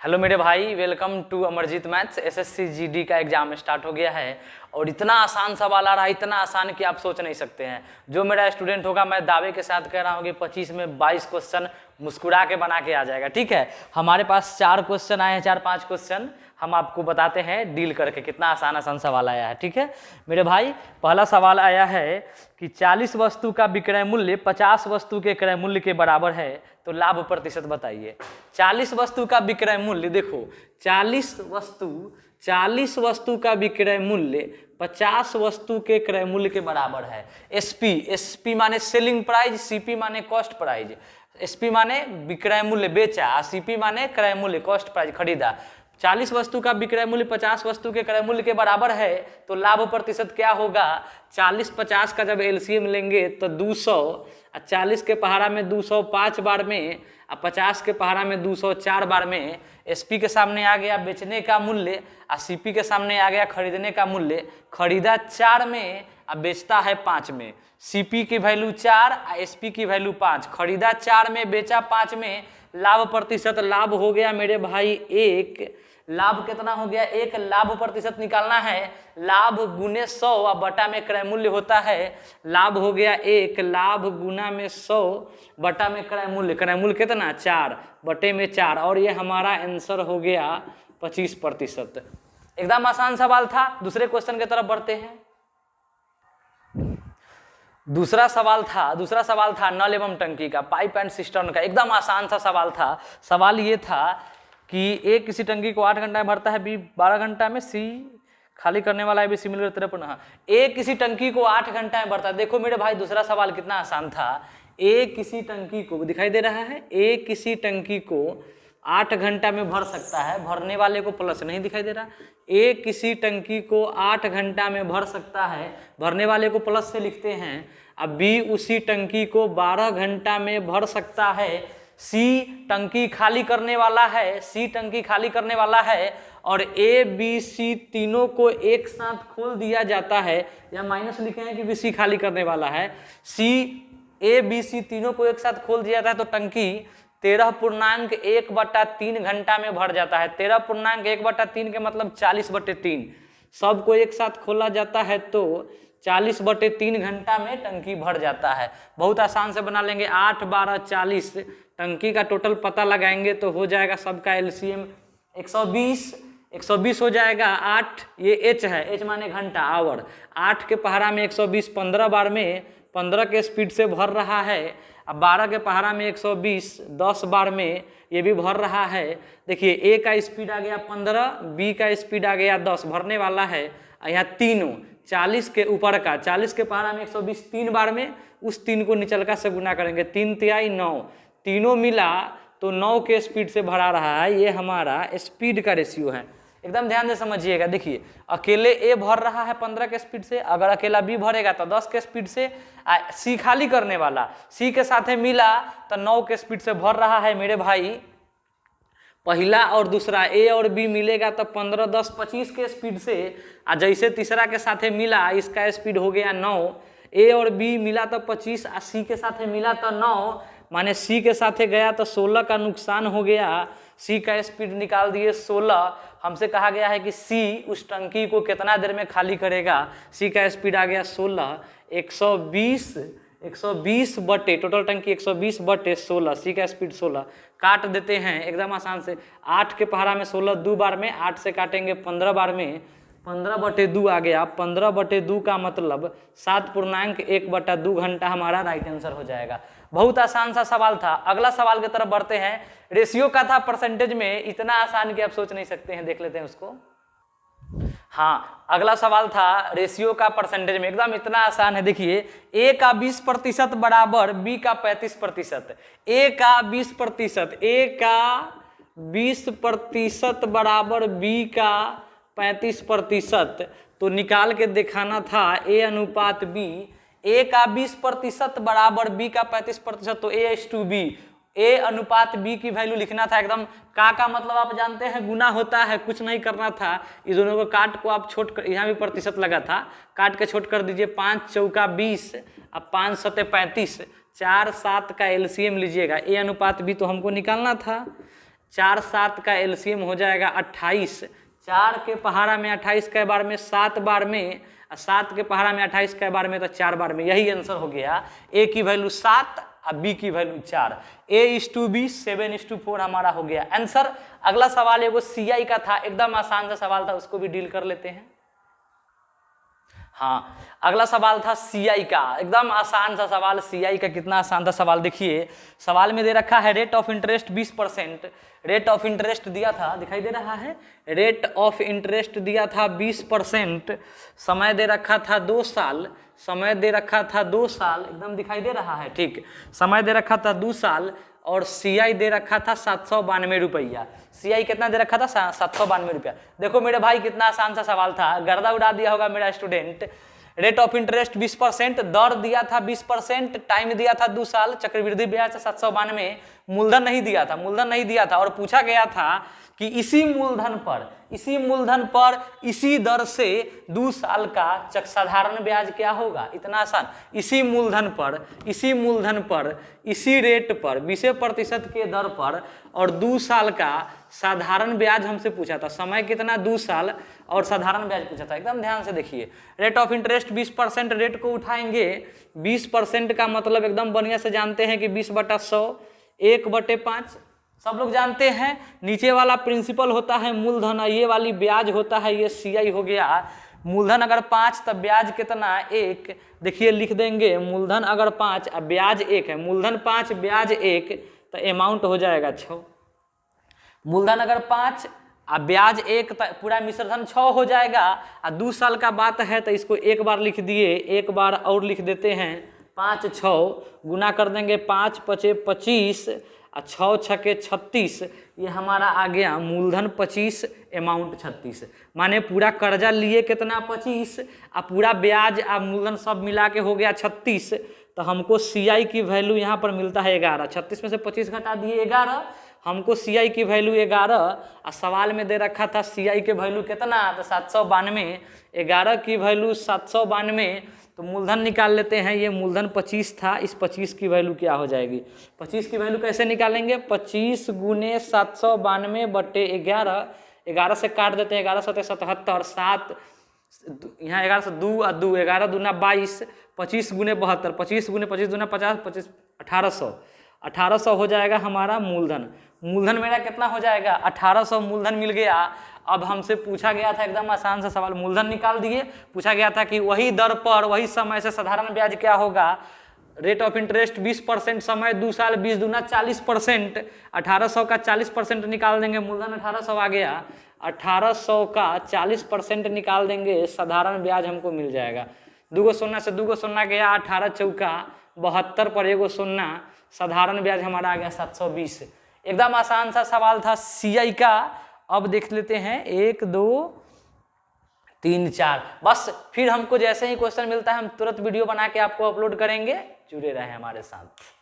Hello मेरे भाई, welcome to Amarjeet maths. SSC GD का एग्जाम स्टार्ट हो गया है और इतना आसान सवाल आ रहा है, इतना आसान कि आप सोच नहीं सकते हैं। जो मेरा स्टूडेंट होगा, मैं दावे के साथ कह रहा हूँ कि 25 में 22 क्वेश्चन मुस्कुरा के बना के आ जाएगा। ठीक है, हमारे पास 4 क्वेश्चन आए हैं, 4-5 क्वेश्चन हम आपको बताते हैं डील करके कितना आसान आसान सवाल आया है। ठीक है मेरे भाई, पहला सवाल आया है कि 40 वस्तु का विक्रय मूल्य 50 वस्तु के क्रय मूल्य के बराबर है, तो लाभ प्रतिशत बताइए। 40 वस्तु का विक्रय मूल्य, देखो 40 वस्तु का विक्रय मूल्य 50 वस्तु के क्रय मूल्य के बराबर है। एसपी माने सेलिंग प्राइस, सीपी माने कॉस्ट प्राइस। एसपी माने विक्रय मूल्य बेचा, सीपी माने क्रय मूल्य कॉस्ट प्राइस खरीदा। 40 वस्तु का विक्रय मूल्य 50 वस्तु के क्रय मूल्य के बराबर है, तो लाभ प्रतिशत क्या होगा। 40-50 का जब एलसीएम लेंगे तो 200, 40 के पहाड़ा में 205 बार में, 50 के पहाड़ा में 204 बार में। एसपी के सामने आ गया बेचने का मूल्य और सीपी के सामने आ गया खरीदने का मूल्य। खरीदा 4 में और बेचता है 5 में। सीपी की वैल्यू 4 और एसपी की वैल्यू 5। खरीदा 4 में, बेचा 5 में। लाभ प्रतिशत, लाभ हो गया मेरे भाई 1। लाभ कितना हो गया 1। लाभ प्रतिशत निकालना है, लाभ गुने 100 और बटा में क्रय मूल्य होता है। लाभ हो गया 1, लाभ गुना में 100 बटा में क्रय मूल्य कितना 4 बटे में 4, और ये हमारा आंसर हो गया 25%। एकदम आसान सवाल था। दूसरे क्वेश्चन की तरफ बढ़ते हैं। दूसरा सवाल था नल एवं टंकी का, पाइप एंड सिस्टर्न का। एकदम आसान सा सवाल था। सवाल ये था कि ए किसी टंकी को 8 घंटा में भरता है, बी 12 घंटा में, सी खाली करने वाला है, बी सिमिलर तरह पुनः। ए किसी टंकी को 8 घंटा में भरता है। देखो मेरे भाई, दूसरा सवाल कितना आसान था। ए किसी टंकी को, दिखाई दे रहा है, ए किसी टंकी को 8 घंटा में भर सकता है। भरने वाले को प्लस नहीं दिखाई दे रहा। ए किसी टंकी को 8 घंटा में भर सकता है, भरने वाले को प्लस से लिखते हैं। अब बी उसी टंकी को 12 घंटा में भर सकता है। सी टंकी खाली करने वाला है, और ए बी सी तीनों को एक साथ खोल दिया जाता है, या माइनस लिखे हैं कि सी खाली करने वाला है। सी ए बी सी तीनों को एक साथ खोल दिया जाता है, तो टंकी 13.1/3 घंटा में भर जाता है। 13.1/3 के मतलब 40/3। सबको एक साथ खोला जाता है तो 40/3 घंटा में टंकी भर जाता है। बहुत आसान से बना लेंगे। 8, 12, 40 टंकी का टोटल पता लगाएंगे तो हो जाएगा सबका एलसीएम 120 हो जाएगा। 8 ये एच है, एच माने घंटा, आवर। 8 के पहाड़ा में 120 15 बार में 15 के स्पीड से भर रहा है। अब 12 के पहाड़ा में 120 10 बार में ये भी भर रहा है। देखिए ए का स्पीड आ गया 15, बी का स्पीड आ गया 10, भरने वाला है। यहाँ तीनों 40 के ऊपर का, 40 के पहाड़ा में 120 3 बार में, उस 3 को निचलका से गुना करेंगे। 3 तिहाई 9, तीनों मिला तो 9 के स्पीड से भरा रहा है। ये हमारा स्पीड का रेशियो है। एकदम ध्यान से समझिएगा। देखिए अकेले ए भर रहा है 15 के स्पीड से, अगर अकेला बी भरेगा तो 10 के स्पीड से। सी खाली करने वाला सी के साथ मिला तो 9 के स्पीड से भर रहा है मेरे भाई। पहला और दूसरा ए और बी मिलेगा तो 15, 10, 25 के स्पीड से। जैसे तीसरा के साथ मिला, इसका स्पीड हो गया 9। ए और बी मिला तो 25, सी के साथ मिला तो 9, माने सी के साथ गया तो 16 का नुकसान हो गया। सी का स्पीड निकाल दिए 16। हमसे कहा गया है कि सी उस टंकी को कितना देर में खाली करेगा। सी का स्पीड आ गया 16। 120 बटे टोटल टंकी 120/16, सी का स्पीड 16। काट देते हैं एकदम आसान से। 8 के पहाड़ा में 16 2 बार में, 8 से काटेंगे 15 बार में, 15/2 आ गया। 15/2 का मतलब 7.1/2 घंटा हमारा राइट आंसर हो जाएगा। बहुत आसान सा सवाल था। अगला सवाल की तरफ बढ़ते हैं। रेशियो का था, परसेंटेज में इतना आसान कि आप सोच नहीं सकते हैं। देख लेते हैं उसको। हाँ, अगला सवाल था रेशियो का परसेंटेज में, एकदम इतना आसान है। देखिए ए का 20% बराबर बी का 35%। ए का 20% बराबर बी का 35%। तो निकाल के दिखाना था ए अनुपात बी। ए का 20% बराबर बी का 35%, तो A/B, ए अनुपात बी की वैल्यू लिखना था। एकदम का मतलब आप जानते हैं, गुना होता है, कुछ नहीं करना था। इस दोनों को काट को आप छोट कर, यहाँ भी प्रतिशत लगा था, काट के छोट कर दीजिए। 5 चौका 20 अब 5 सते 35, 4 7 का एलसीएम लीजिएगा। ए अनुपात बी तो हमको निकालना था। 4 7 का एलसीएम हो जाएगा 28, 4 के पहाड़ा में 28 कै बार में 7 बार में, 7 के पहाड़ा में 28 कै बार में तो 4 बार में, यही आंसर हो गया। ए की वैल्यू 7 और बी की वैल्यू 4, A/B 7/4 हमारा हो गया आंसर। अगला सवाल एगो CI का था, एकदम आसान सा सवाल था, उसको भी डील कर लेते हैं। हाँ, अगला सवाल था CI का, एकदम आसान सा सवाल। CI का कितना आसान था सवाल, देखिए सवाल में दे रखा है rate of interest 20%, rate of interest दिया था, दिखाई दे रहा है, रेट ऑफ इंटरेस्ट दिया था 20%, समय दे रखा था 2 साल, समय दे रखा था 2 साल, एकदम दिखाई दे रहा है, ठीक, समय दे रखा था 2 साल, और CI दे रखा था 792 रुपया। CI कितना दे रखा था? 792 रुपया। देखो मेरे भाई कितना आसान सा सवाल था, गर्दा उड़ा दिया होगा मेरा स्टूडेंट। रेट ऑफ इंटरेस्ट 20%, दर दिया था 20%, टाइम दिया था 2 साल, चक्रवृद्धि ब्याज 792, मूलधन नहीं दिया था, मूलधन नहीं दिया था, और पूछा गया था कि इसी मूलधन पर इसी दर से 2 साल का साधारण ब्याज क्या होगा। इतना आसान, इसी मूलधन पर इसी रेट पर 20% के दर पर और 2 साल का साधारण ब्याज हमसे पूछा था। समय कितना? 2 साल, और साधारण ब्याज पूछा था। एकदम ध्यान से देखिए, रेट ऑफ इंटरेस्ट 20%, रेट को उठाएंगे 20% का मतलब एकदम बढ़िया से जानते हैं कि 20/100 1/5, सब लोग जानते हैं। नीचे वाला प्रिंसिपल होता है मूलधन, ये वाली ब्याज होता है, ये CI हो गया। मूलधन अगर 5 तब ब्याज कितना? 1। देखिए लिख देंगे, मूलधन अगर 5 और ब्याज 1 है, मूलधन 5 ब्याज 1 तो अमाउंट हो जाएगा 6। मूलधन अगर 5 और ब्याज 1 तो पूरा मिश्रधन 6 हो जाएगा। और 2 साल का बात है तो इसको एक बार लिख दिए, एक बार और लिख देते हैं, 5 6 गुना कर देंगे, 5 5 25 और 6 6 36, ये हमारा आ गया मूलधन 25, अमाउंट 36। माने पूरा कर्जा लिए कितना? 25, और पूरा ब्याज और मूलधन सब मिला के हो गया 36। तो हमको CI की वैल्यू यहाँ पर मिलता है 11। 36 में से 25 घटा दिए 11, हमको CI की वैल्यू 11। और सवाल में दे रखा था CI के वैल्यू कितना? तो 792, 11 की वैल्यू 792, तो मूलधन निकाल लेते हैं। ये मूलधन 25 था, इस 25 की वैल्यू क्या हो जाएगी? 25 की वैल्यू कैसे निकालेंगे? 25 गुने 792/11, 11 से काट देते हैं, 11 7 77, 7 यहाँ 11 से 2 और 2, 11 दूना 22, 25 गुने 72, 25 गुने 25 दूना 50, 25 1800, 1800 हो जाएगा हमारा मूलधन। मूलधन मेरा कितना हो जाएगा? 1800 मूलधन मिल गया। अब हमसे पूछा गया था, एकदम आसान सा सवाल, मूलधन निकाल दिए। पूछा गया था कि वही दर पर वही समय से साधारण ब्याज क्या होगा। रेट ऑफ इंटरेस्ट 20%, समय 2 साल, 20 दूना 40%, 1800 का 40% निकाल देंगे, मूलधन 1800 आ गया। 1800 का 40% निकाल देंगे, साधारण ब्याज हमको मिल जाएगा। 2 शून्य से 2 शून्य गया, 18 चौका 72 पर 1 शून्य, साधारण ब्याज हमारा आ गया 720। एकदम आसान सा सवाल था CI का। अब देख लेते हैं 1 2 3 4, बस फिर हमको जैसे ही क्वेश्चन मिलता है हम तुरंत वीडियो बना के आपको अपलोड करेंगे। जुड़े रहें हमारे साथ।